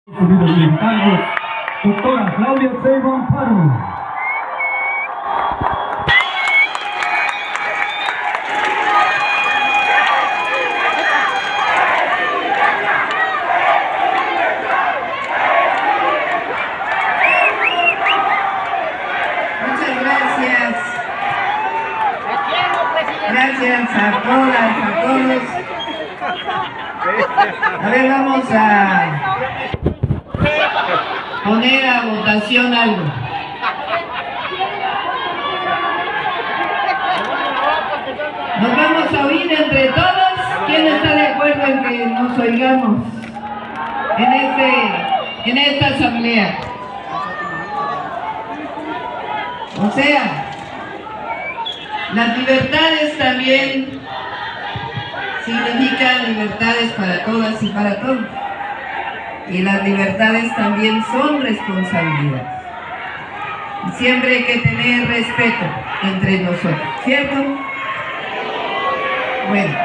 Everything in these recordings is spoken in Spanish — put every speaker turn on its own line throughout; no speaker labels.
Unidos Mexicanos, doctora Claudia Sheinbaum Pardo.
Muchas gracias. Gracias a todas, a todos. A ver, vamos a poner a votación algo. Nos vamos a oír entre todos. ¿Quién está de acuerdo en que nos oigamos en esta asamblea? O sea, las libertades también significan libertades para todas y para todos. Y las libertades también son responsabilidades. Y siempre hay que tener respeto entre nosotros, ¿cierto? Bueno,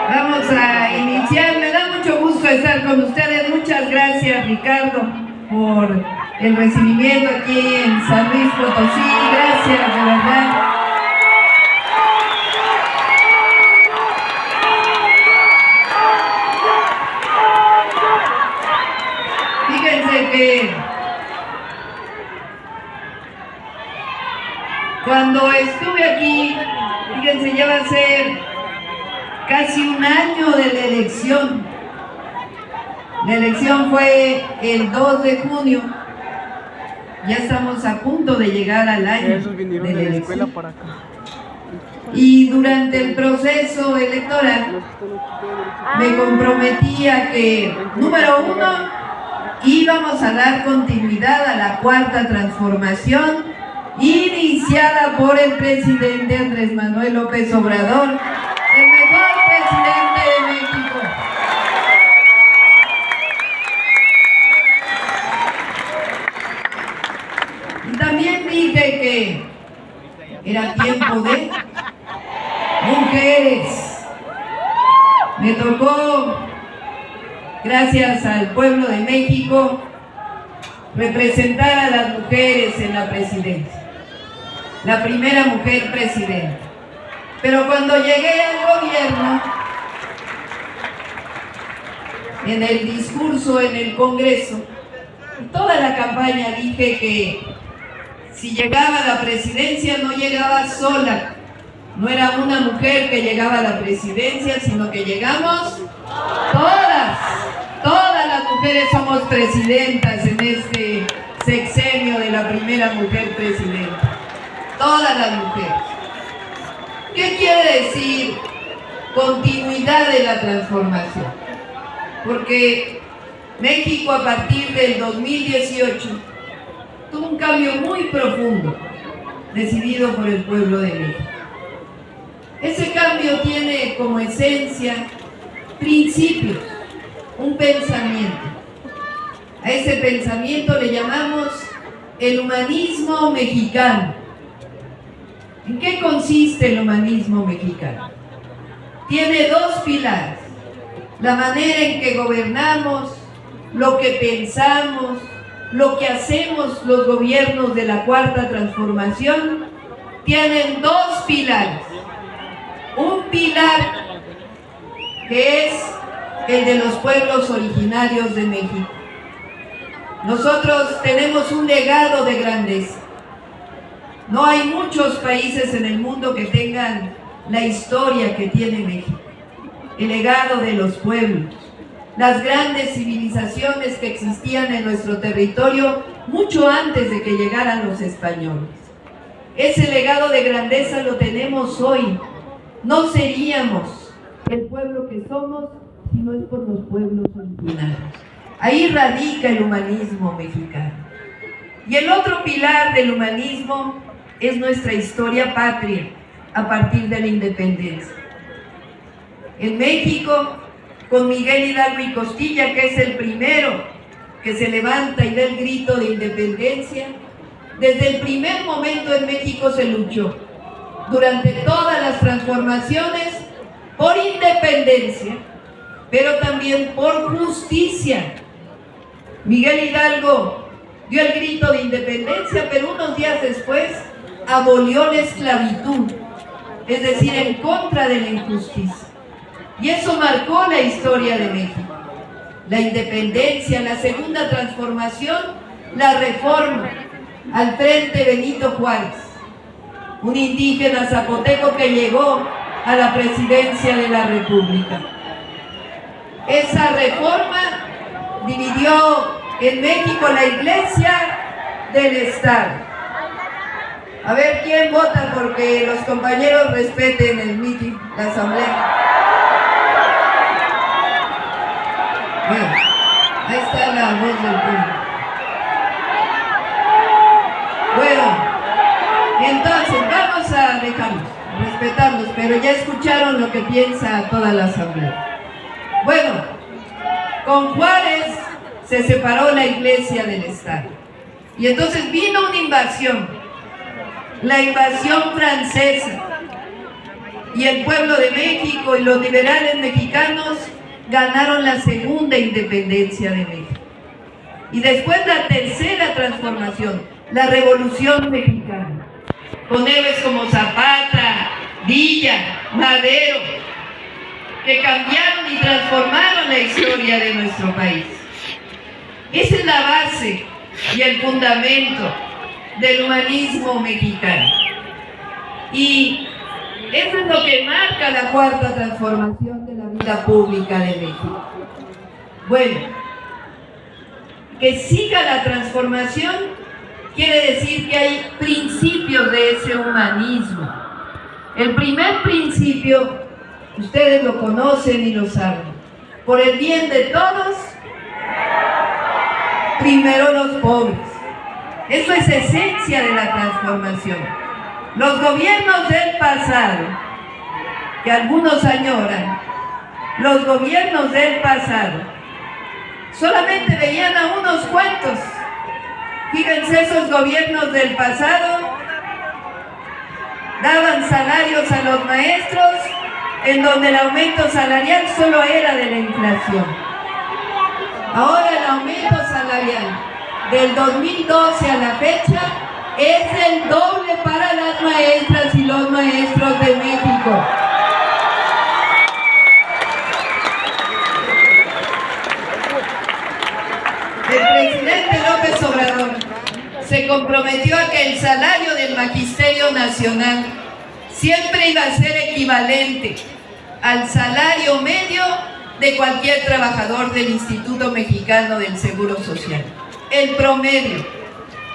vamos a iniciar. Me da mucho gusto estar con ustedes. Muchas gracias, Ricardo, por el recibimiento aquí en San Luis Potosí. Gracias, de verdad. Fíjense que cuando estuve aquí, fíjense, ya va a ser casi un año de la elección. La elección fue el 2 de junio. Ya estamos a punto de llegar al año de la elección. Y durante el proceso electoral me comprometí a que, número uno, íbamos a dar continuidad a la cuarta transformación iniciada por el presidente Andrés Manuel López Obrador, el mejor presidente de México. Y también dije que era tiempo de mujeres. Me tocó, gracias al pueblo de México, representar a las mujeres en la presidencia. La primera mujer presidenta. Pero cuando llegué al gobierno, en el discurso en el Congreso, toda la campaña dije que si llegaba a la presidencia no llegaba sola. No era una mujer que llegaba a la presidencia, sino que llegamos todas. Todas las mujeres somos presidentas en este sexenio de la primera mujer presidenta. Todas las mujeres. ¿Qué quiere decir continuidad de la transformación? Porque México, a partir del 2018 tuvo un cambio muy profundo decidido por el pueblo de México. Ese cambio tiene como esencia principios, un pensamiento. A ese pensamiento le llamamos el humanismo mexicano. ¿En qué consiste el humanismo mexicano? Tiene dos pilares: la manera en que gobernamos, lo que pensamos, lo que hacemos los gobiernos de la cuarta transformación. Tienen dos pilares. Un pilar que es el de los pueblos originarios de México. Nosotros tenemos un legado de grandeza. No hay muchos países en el mundo que tengan la historia que tiene México. El legado de los pueblos, las grandes civilizaciones que existían en nuestro territorio mucho antes de que llegaran los españoles. Ese legado de grandeza lo tenemos hoy. No seríamos el pueblo que somos si no es por los pueblos originarios. Ahí radica el humanismo mexicano. Y el otro pilar del humanismo es nuestra historia patria a partir de la independencia. En México, con Miguel Hidalgo y Costilla, que es el primero que se levanta y da el grito de independencia, desde el primer momento en México se luchó durante todas las transformaciones por independencia, pero también por justicia. Miguel Hidalgo dio el grito de independencia, pero unos días después abolió la esclavitud, es decir, en contra de la injusticia. Y eso marcó la historia de México. La independencia, la segunda transformación, la reforma. Al frente Benito Juárez, un indígena zapoteco que llegó a la presidencia de la República. Esa reforma dividió en México la Iglesia del Estado. A ver quién vota porque los compañeros respeten el mitin, la asamblea. Bueno, ahí está la voz del pueblo. Bueno, entonces vamos a dejarlos, respetarlos, pero ya escucharon lo que piensa toda la asamblea. Bueno, con Juárez se separó la Iglesia del Estado. Y entonces vino una invasión, la invasión francesa. Y el pueblo de México y los liberales mexicanos ganaron la segunda independencia de México. Y después la tercera transformación, la Revolución Mexicana, con héroes como Zapata, Villa, Madero, que cambiaron y transformaron la historia de nuestro país. Esa es la base y el fundamento del humanismo mexicano. Y eso es lo que marca la cuarta transformación de la vida pública de México. Bueno, que siga la transformación quiere decir que hay principios de ese humanismo. El primer principio, ustedes lo conocen y lo saben. Por el bien de todos, primero los pobres. Eso es esencia de la transformación. Los gobiernos del pasado, que algunos añoran, los gobiernos del pasado, solamente veían a unos cuantos. Fíjense, esos gobiernos del pasado daban salarios a los maestros en donde el aumento salarial solo era de la inflación. Ahora el aumento salarial del 2012 a la fecha es el doble para las maestras y los maestros de México. El presidente López Obrador se comprometió a que el salario del Magisterio Nacional siempre iba a ser equivalente al salario medio de cualquier trabajador del Instituto Mexicano del Seguro Social. El promedio.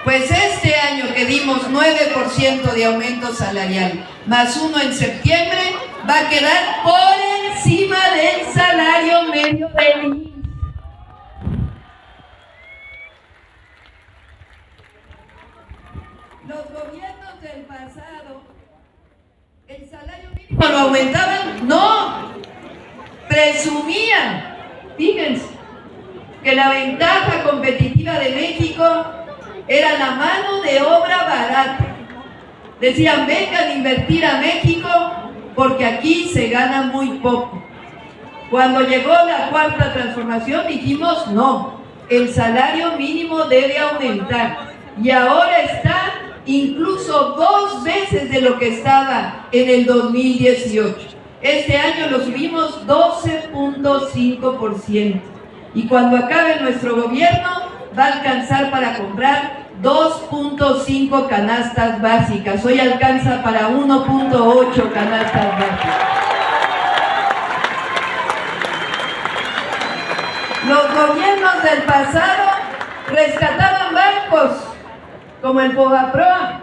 Pues este año que dimos 9% de aumento salarial, más 1 en septiembre, va a quedar por encima del salario medio del IMSS. Los gobiernos del pasado, ¿el salario mínimo lo aumentaban? No, presumían. Fíjense que la ventaja competitiva de México era la mano de obra barata. Decían, vengan a invertir a México porque aquí se gana muy poco. Cuando llegó la cuarta transformación dijimos, no, el salario mínimo debe aumentar. Y ahora está incluso 2 veces de lo que estaba en el 2018. Este año lo subimos 12.5%. Y cuando acabe nuestro gobierno, va a alcanzar para comprar 2.5 canastas básicas. Hoy alcanza para 1.8 canastas básicas. Los gobiernos del pasado rescataban bancos, como el Fobaproa,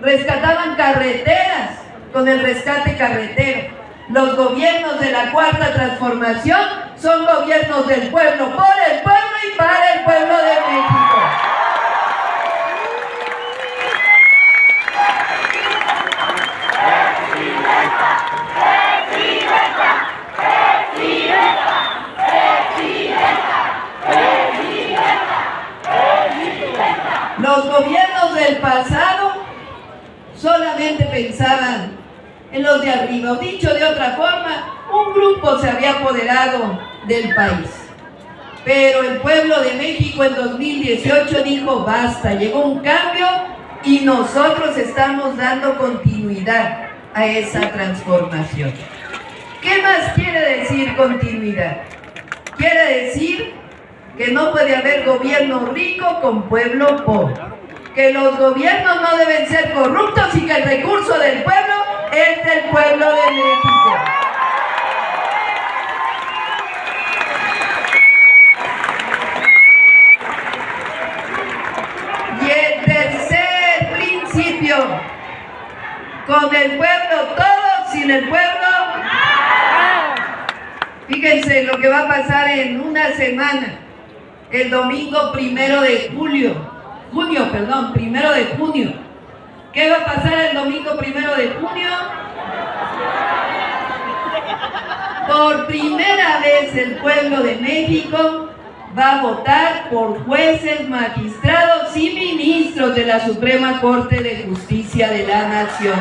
rescataban carreteras, con el rescate carretero. Los gobiernos de la cuarta transformación son gobiernos del pueblo, por el pueblo y para el pueblo de México. Los gobiernos del pasado solamente pensaban en los de arriba, o dicho de otra forma, un grupo se había apoderado del país. Pero el pueblo de México en 2018 dijo basta, llegó un cambio y nosotros estamos dando continuidad a esa transformación. ¿Qué más quiere decir continuidad? Quiere decir que no puede haber gobierno rico con pueblo pobre, que los gobiernos no deben ser corruptos y que el recurso del pueblo es del pueblo de México. Y el tercer principio, con el pueblo todo, sin el pueblo nada. Fíjense lo que va a pasar en una semana, el domingo 1 de junio. ¿Qué va a pasar el domingo 1 de junio? Por primera vez el pueblo de México va a votar por jueces, magistrados y ministros de la Suprema Corte de Justicia de la Nación.